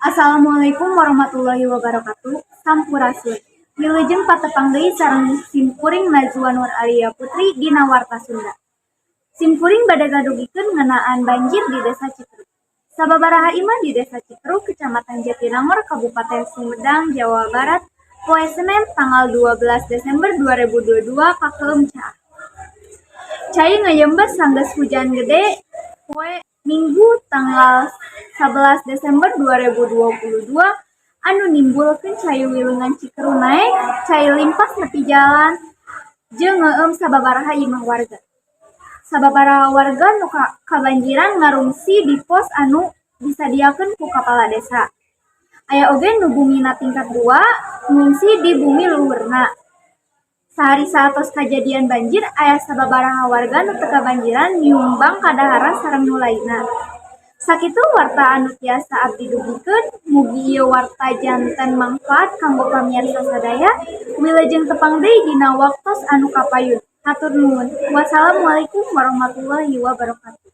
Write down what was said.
Assalamualaikum warahmatullahi wabarakatuh. Sampurasun. Wilujeng patepang deui sareng simkuring Najwa Nur Alia Putri dina Warta Sunda. Simkuring bade gadugikeun ngeunaan banjir di Desa Cikruk. Sababaraha imah di Desa Cikruk, Kecamatan Jatinangor, Kabupaten Sumedang, Jawa Barat, poe Senen tanggal 12 Desember 2022 kakeum caah. Cai ngayembes sanggeus hujan gede poe Minggu tanggal 11 Desember 2022 anu nimbulkeun cai wilungan Cikeru naek, cai limpas nepi jalan jeung ngeueum sababaraha imah warga. Sababaraha warga nu kabanjiran ngarungsi di pos anu disadiakeun ku Kapala Desa. Aya oge nu bumina tingkat 2 ngungsi di bumi luhurna. Sahari satos kajadian banjir, aya sababaraha warga nu teu kabanjiran nyumbang kadaharan sareng nu lainna. Sakitu warta anu tiasa abdi dugikeun, mugi ieu warta janten mangfaat kanggo pamiarsa sadaya. Wilujeng tepang deui dina waktos anu kapayun. Hatur nuhun. Wassalamualaikum warahmatullahi wabarakatuh.